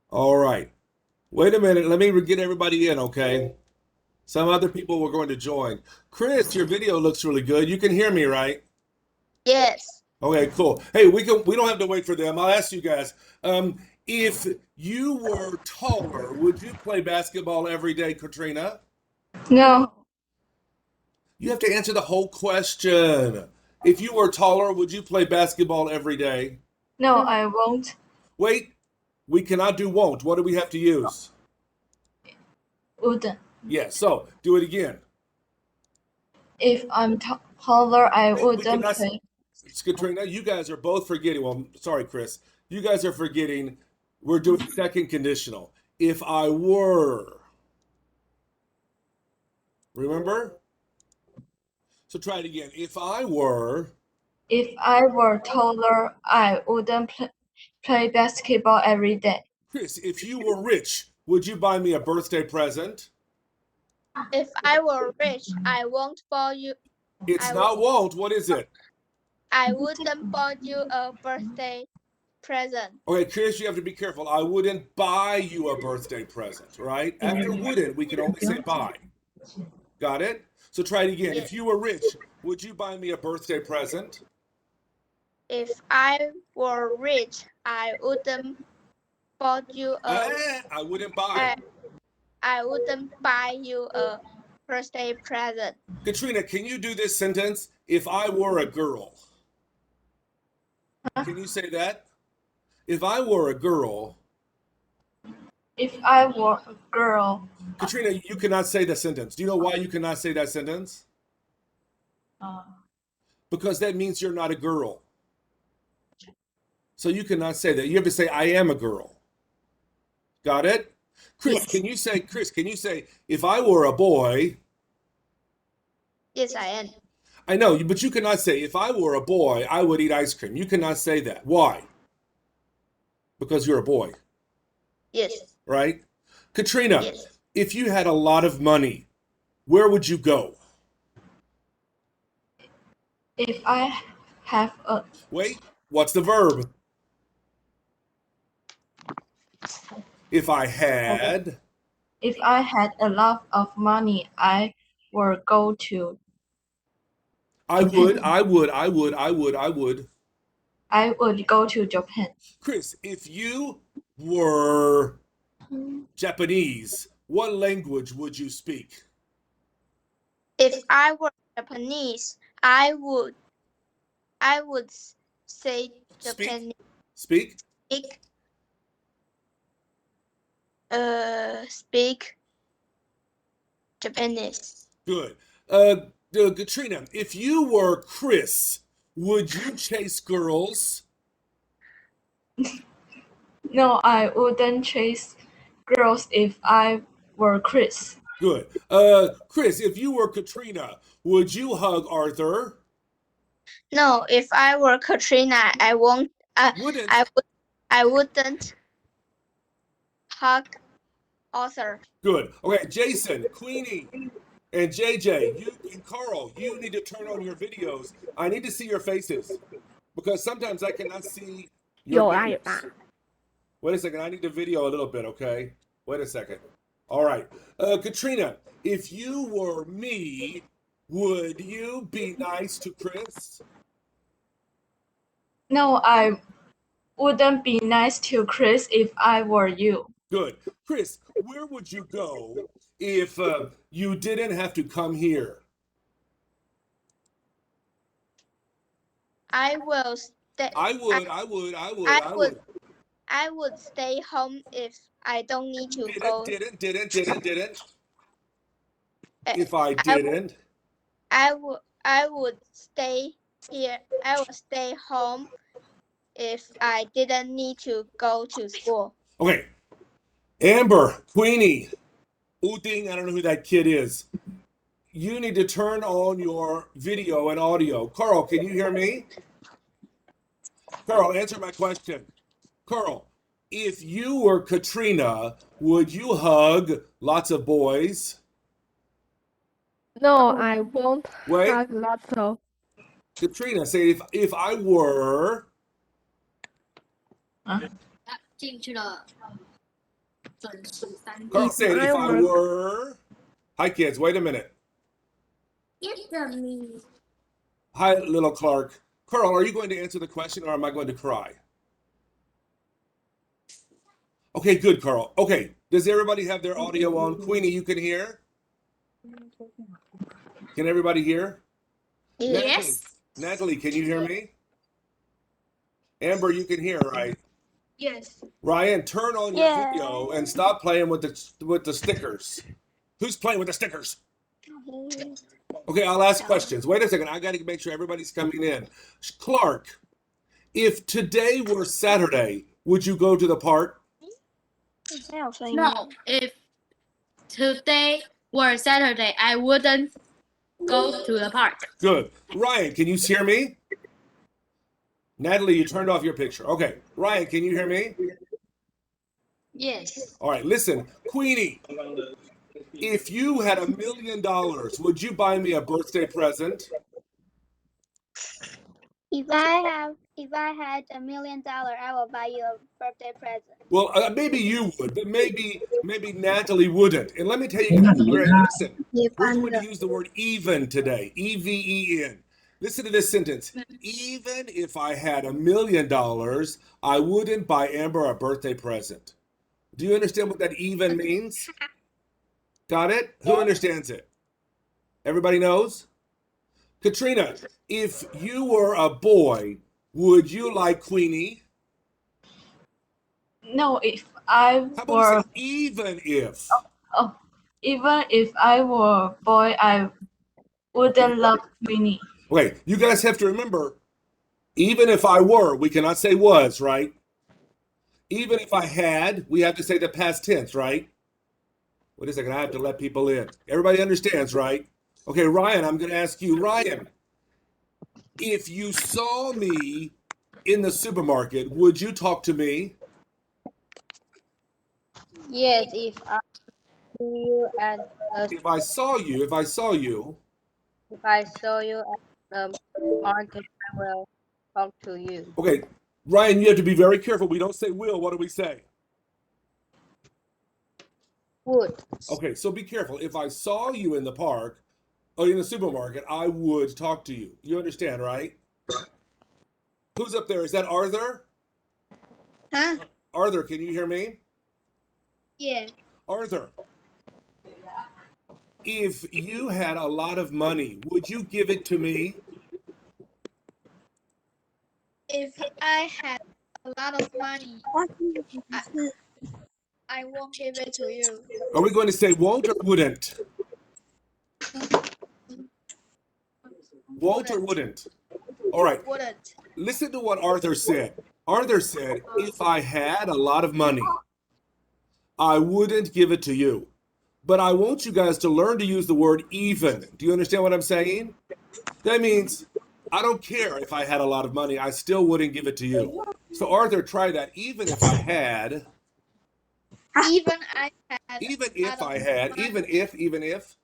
All right. Wait a minute. Let me get everybody in, okay? Some other people were going to join. Chris, your video looks really good. You can hear me, right? Yes. Okay, cool. Hey, we don't have to wait for them. I'll ask you guys. If you were taller, would you play basketball every day, Katrina? No, You have to answer the whole question. If you were taller, would you play basketball every day? no, I won't. Wait, we cannot do won't. What do we have to use? Wouldn't. Yeah, so do it again. If I'm taller, I Wait, we wouldn't cannot. play. Katrina, you guys are both forgetting. Well, sorry, Chris. You guys are forgetting. We're doing second conditional. If I were. Remember? So try it again. If I were. If I were taller, I wouldn't play basketball every day. Chris, if you were rich, would you buy me a birthday present? If I were rich, I won't buy you. It's I not won't. What is it? I wouldn't buy you a birthday present. Okay, Chris, you have to be careful. I wouldn't buy you a birthday present, right? After wouldn't, we can only say buy. Got it? So try it again. Yes. If you were rich, would you buy me a birthday present? If I were rich, I wouldn't buy you a. I wouldn't buy. I wouldn't buy you a birthday present. Katrina, can you do this sentence? If I were a girl. Can you say that? If I were a girl. If I were a girl. Katrina, you cannot say the sentence. Do you know why you cannot say that sentence? Because that means you're not a girl. So you cannot say that. You have to say, I am a girl. Got it? Chris, Yes. Can you say, if I were a boy? Yes, I am. I know, but you cannot say, if I were a boy, I would eat ice cream. You cannot say that. Why? Because you're a boy. Yes. Right? Katrina, Yes. if you had a lot of money, where would you go? If I have a. Wait, what's the verb? If I had. If I had a lot of money, I would go to. I would. I would go to Japan. Chris, if you were Japanese, what language would you speak? If I were Japanese, I would say Japanese. Speak. Speak Japanese. Good. Katrina, if you were Chris, would you chase girls? No, I wouldn't chase girls if I were Chris. Good. Chris, if you were Katrina, would you hug Arthur? No, if I were Katrina, I won't. Wouldn't. I wouldn't hug Arthur. Good. Okay, Jason, Queenie, and JJ, you and Carl, you need to turn on your videos. I need to see your faces because sometimes I cannot see your videos. Wait a second, I need the video a little bit, okay? Wait a second. All right. Katrina, if you were me, would you be nice to Chris? No, I wouldn't be nice to Chris if I were you. Good. Chris, where would you go if you didn't have to come here? I will stay. I would stay home if I don't need to go. Didn't. If I didn't. I would stay here. I would stay home if I didn't need to go to school. Okay. Amber, Queenie, Uding, I don't know who that kid is. You need to turn on your video and audio. Carl, can you hear me? Carl, answer my question. Carl, if you were Katrina, would you hug lots of boys? No, I won't Wait. hug lots of. Katrina, say if I were. 进去了。Carl, say it. If I were. Hi, kids. Wait a minute. Hi, little Clark. Carl, are you going to answer the question or am I going to cry? Okay, good, Carl. Okay, does everybody have their audio on? Queenie, you can hear? Can everybody hear? Yes. Natalie, can you hear me? Amber, you can hear, right? Yes. Ryan, turn on your Yeah. video and stop playing with the stickers. Who's playing with the stickers? Okay, I'll ask questions. Wait a second. I got to make sure everybody's coming in. Clark, if today were Saturday, would you go to the park? No, if today were Saturday, I wouldn't go to the park. Good. Ryan, can you hear me? Natalie, you turned off your picture. Okay. Ryan, can you hear me? Yes. All right, listen. Queenie, if you had $1 million, would you buy me a birthday present? If I had $1 million, I will buy you a birthday present. Well, maybe you would, but maybe Natalie wouldn't. And let me tell you guys, listen, we're going to use the word even today, even. Listen to this sentence. Even if I had $1 million, I wouldn't buy Amber a birthday present. Do you understand what that even means? Got it? Who understands it? Everybody knows? Katrina, if you were a boy, would you like Queenie? No, if I How about were we say even if? even if I were a boy, I wouldn't love Queenie. Okay, you guys have to remember, even if I were, we cannot say was, right? Even if I had, we have to say the past tense, right? Wait a second, I have to let people in. Everybody understands, right? Okay, Ryan, I'm going to ask you, Ryan, if you saw me in the supermarket, would you talk to me? Yes, if I see you at If I saw you, if I saw you at the market, I will talk to you. okay, Ryan, you have to be very careful. We don't say will. What do we say? Would. Okay, so be careful. If I saw you in the park or in the supermarket, I would talk to you. You understand, right? Who's up there? Is that Arthur? Huh? Arthur, can you hear me? Yeah. Arthur, if you had a lot of money, would you give it to me? If I had a lot of money, I won't give it to you. Are we going to say won't or wouldn't? Won't or wouldn't? All right, Wouldn't. listen to what Arthur said. Arthur said, if I had a lot of money, I wouldn't give it to you. But I want you guys to learn to use the word even. Do you understand what I'm saying? That means I don't care if I had a lot of money, I still wouldn't give it to you. So Arthur, try that. Even if I had, Even I had even a lot if of I had, money, even if, even if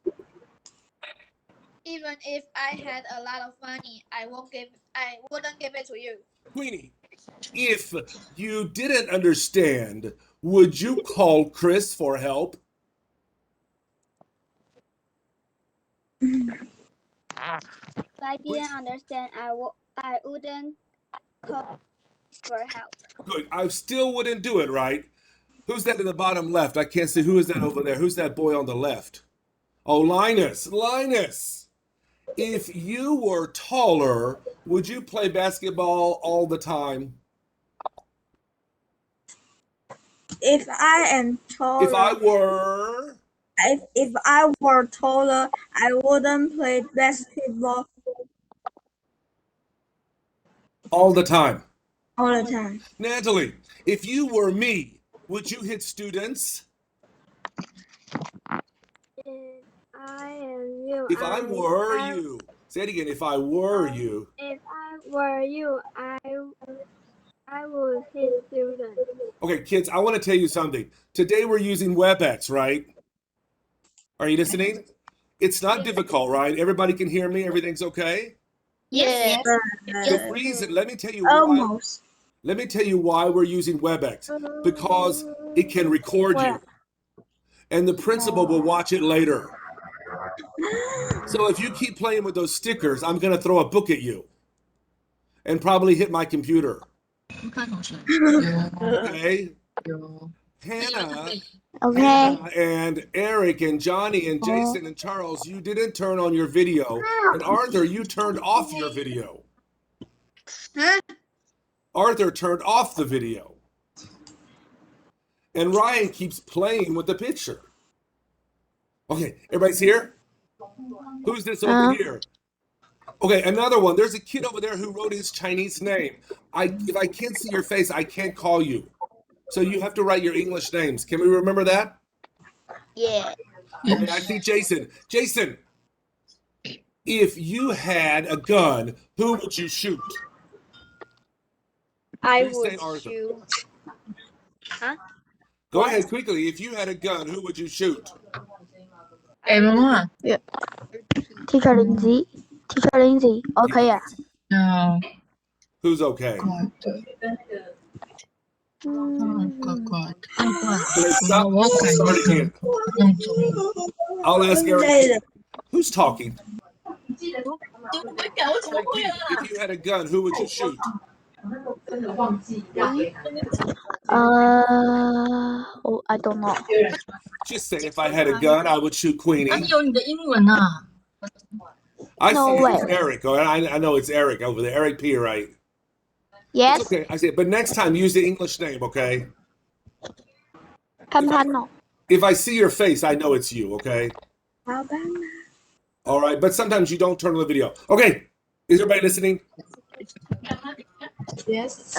I had a lot of money, I wouldn't give it to you. Queenie, if you didn't understand, would you call Chris for help? If I didn't understand, I wouldn't call for help. Good. I still wouldn't do it, right? Who's that in the bottom left? I can't see. Who is that over there? Who's that boy on the left? Oh, Linus. Linus. If you were taller, would you play basketball all the time? If I am taller, If I were. if I were taller, I wouldn't play basketball All the time. all the time. Natalie, if you were me, would you hit students? If I am you, If I were you. Say it again. If I were you. If I were you, I would hit students. Okay, kids, I want to tell you something. Today we're using WebEx, right? Are you listening? It's not difficult, right? Everybody can hear me. Everything's okay? Yes. The reason, let me tell you why. Almost. Let me tell you why we're using WebEx. Because it can record you. And the principal will watch it later. So if you keep playing with those stickers, I'm going to throw a book at you. And probably hit my computer. Okay? Hannah and Eric and Johnny and Jason and Charles, you didn't turn on your video. And Arthur, you turned off your video. Arthur turned off the video. And Ryan keeps playing with the picture. Okay, everybody's here? Who's this over here? Okay, another one. There's a kid over there who wrote his Chinese name. If I can't see your face, I can't call you. So you have to write your English names. Can we remember that? Yeah. Okay, I see Jason. Jason, if you had a gun, who would you shoot? I Please say would Arthur. shoot. Huh? Go ahead quickly. If you had a gun, who would you shoot? Teacher Lindsay. Teacher Lindsay. Okay 啊。 Who's okay? Start again. I'll ask Eric. Who's talking? If you had a gun, who would you shoot? I don't know. Just say, if I had a gun, I would shoot Queenie. I see it's Eric. Oh, I know it's Eric over there. Eric P, right? Yes. It's okay. I see it. But next time, use the English name, okay? 潘潘哦。 If I see your face, I know it's you, okay? All right. But sometimes you don't turn on the video. Okay. Is everybody listening? Yes.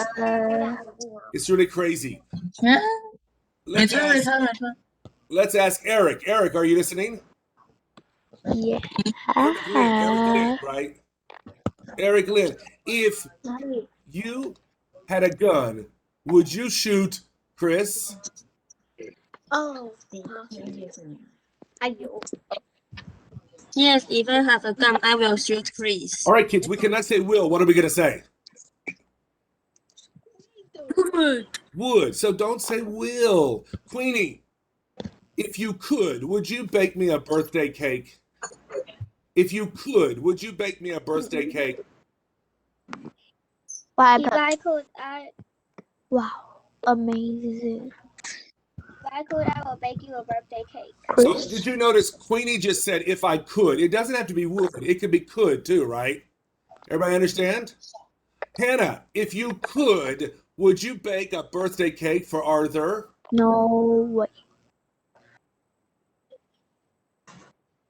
It's really crazy. 没错没错没错。 Let's ask Eric. Eric, are you listening? Yeah. Eric Lynn, right? Eric Lynn, if you had a gun, would you shoot Chris? Oh. Yes, if I have a gun, I will shoot Chris. All right, kids, we cannot say will. What are we going to say? Would. So don't say will. Queenie, if you could, would you bake me a birthday cake? If you could, would you bake me a birthday cake? What If happened? I could, Wow. Amazing. I will bake you a birthday cake. So Chris. did you notice Queenie just said, if I could? It doesn't have to be would. It could be could too, right? Everybody understand? Hannah, if you could, would you bake a birthday cake for Arthur? No way.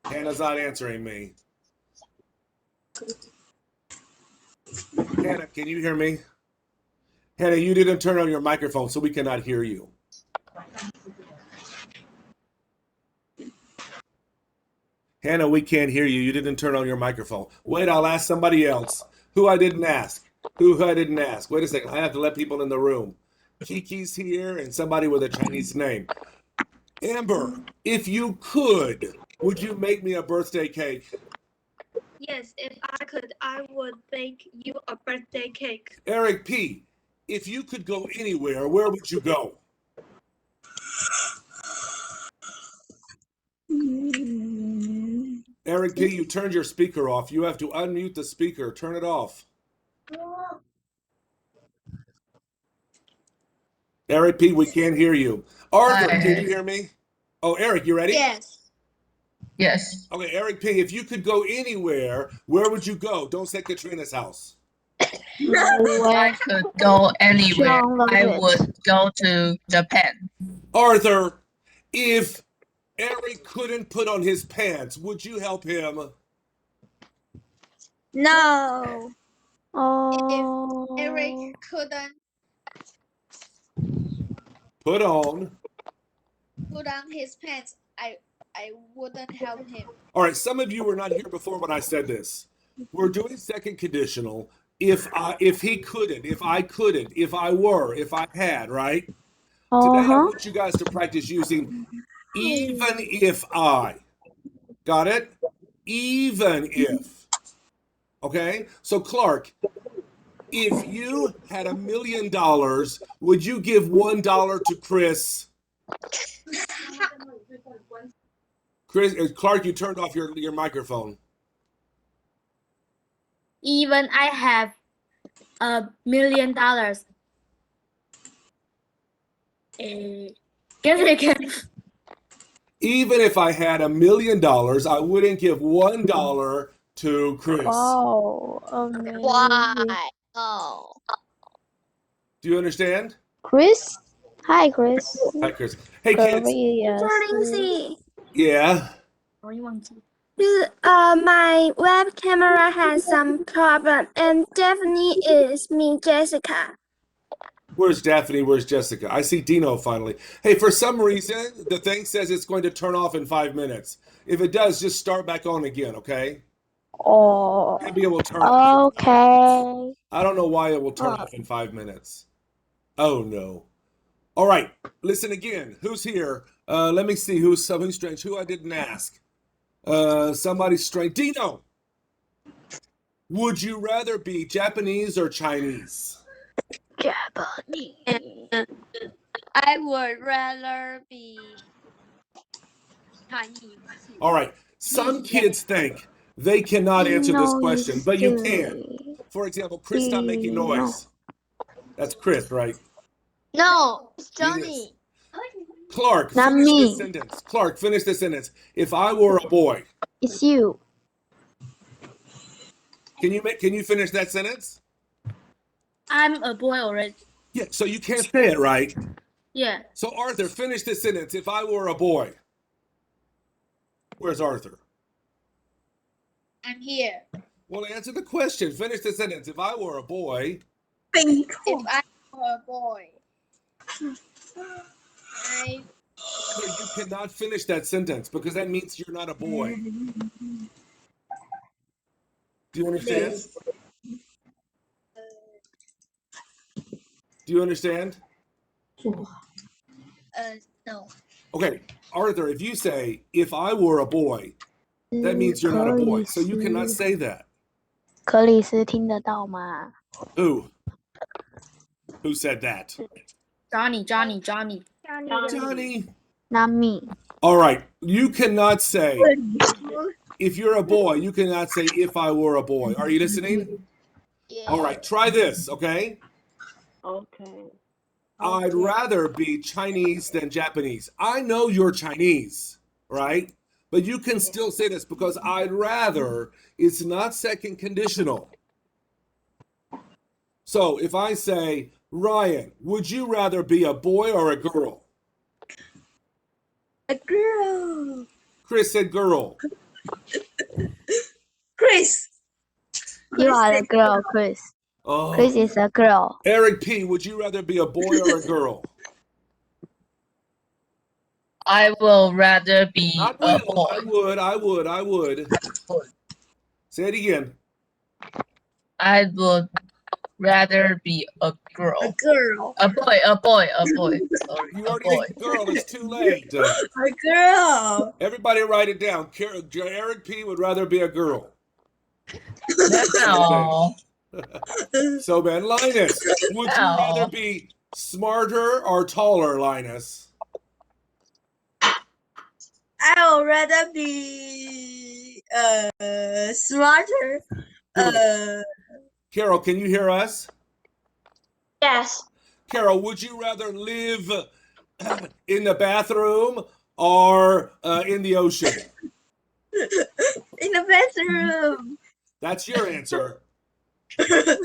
Hannah's not answering me. Hannah, can you hear me? Hannah, you didn't turn on your microphone, so we cannot hear you. Hannah, we can't hear you. You didn't turn on your microphone. Wait, I'll ask somebody else. Who I didn't ask. Who I didn't ask. Wait a second. I have to let people in the room. Kiki's here and somebody with a Chinese name. Amber, if you could, would you make me a birthday cake? Yes, if I could, I would bake you a birthday cake. Eric P, if you could go anywhere, where would you go? Eric P, you turned your speaker off. You have to unmute the speaker. Turn it off. Eric P, we can't hear you. Arthur, can you hear me? Oh, Eric, you ready? Yes. Yes. Okay, Eric P, if you could go anywhere, where would you go? Don't say Katrina's house. I could go anywhere. I would go to Japan. Arthur, if Eric couldn't put on his pants, would you help him? No. Oh. Eric couldn't Put on. put on his pants, I wouldn't help him. All right, some of you were not here before when I said this. We're doing second conditional. If he couldn't, if I couldn't, if I were, if I had, right? Today I want you guys to practice using even if I. Got it? Even if. Okay? So Clark, If you had $1 million, would you give $1 to Chris? Clark, you turned off your microphone. Even I have $1 million. Give it again. Even if I had $1 million, I wouldn't give $1 to Chris. Wow, amazing. Why? Oh. Do you understand? Chris? Hi, Chris. Hi, Chris. Hey, kids. Curious. Yeah. My web camera has some problem, and Daphne is me, Jessica. Where's Daphne? Where's Jessica? I see Dino finally. Hey, for some reason, the thing says it's going to turn off in 5 minutes. If it does, just start back on again, okay? Oh, Maybe it will turn off. okay. I don't know why it will turn off in 5 minutes. Oh, no. All right. Listen again. Who's here? Let me see who's strange. Who I didn't ask. Somebody strange. Dino! Would you rather be Japanese or Chinese? Japanese. I would rather be Chinese. All right. Some kids think they cannot answer this question, but you can. For example, Chris, stop making noise. That's Chris, right? No, it's Johnny. Clark, Not finish me. this sentence. Clark, finish this sentence. If I were a boy, It's you. can you finish that sentence? I'm a boy already. Yeah, so you can't say it, right? Yeah. So Arthur, finish this sentence. If I were a boy. Where's Arthur? I'm here. Well, answer the question. Finish the sentence. If I were a boy. If I were a boy, You cannot finish that sentence because that means you're not a boy. Do you understand? Do you understand? no. Okay, Arthur, if you say, if I were a boy, that means you're not a boy. So you cannot say that. 克里斯听得到吗？ Who? Who said that? Johnny. Johnny. Not me. All right. You cannot say, if you're a boy, you cannot say, if I were a boy. Are you listening? Yeah. All right. Try this, okay? Okay. I'd rather be Chinese than Japanese. I know you're Chinese, right? But you can still say this because I'd rather is not second conditional. So if I say, Ryan, would you rather be a boy or a girl? A girl. Chris said girl. Chris. You are a girl, Chris. Oh. Chris is a girl. Eric P, would you rather be a boy or a girl? I will rather be Not a will. boy. I would. Say it again. I would rather be a girl. A girl. A boy. You already think girl, it's too late. A girl. Everybody write it down. Eric P would rather be a girl. No. So man, Linus, would you rather be smarter or taller, Linus? I would rather be smarter. Carol, can you hear us? Yes. Carol, would you rather live in the bathroom or in the ocean? In the bathroom. That's your answer. I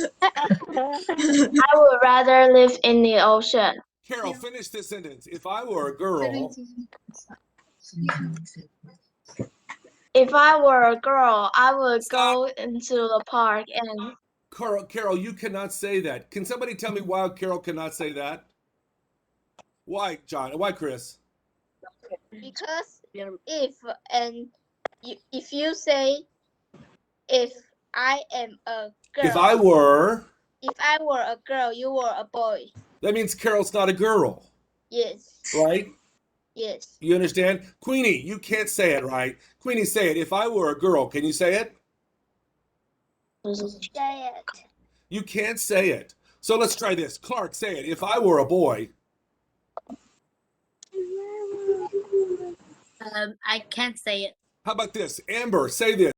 would rather live in the ocean. Carol, finish this sentence. If I were a girl, If I were a girl, I would Stop. go into the park and Carol, you cannot say that. Can somebody tell me why Carol cannot say that? Why, John? Why, Chris? Because if you say if I am a girl, If I were, a girl, you were a boy. that means Carol's not a girl, Yes. right? Yes. You understand? Queenie, you can't say it, right? Queenie, say it. If I were a girl, can you say it? Say it. You can't say it. So let's try this. Clark, say it. If I were a boy. I can't say it. How about this? Amber, say this.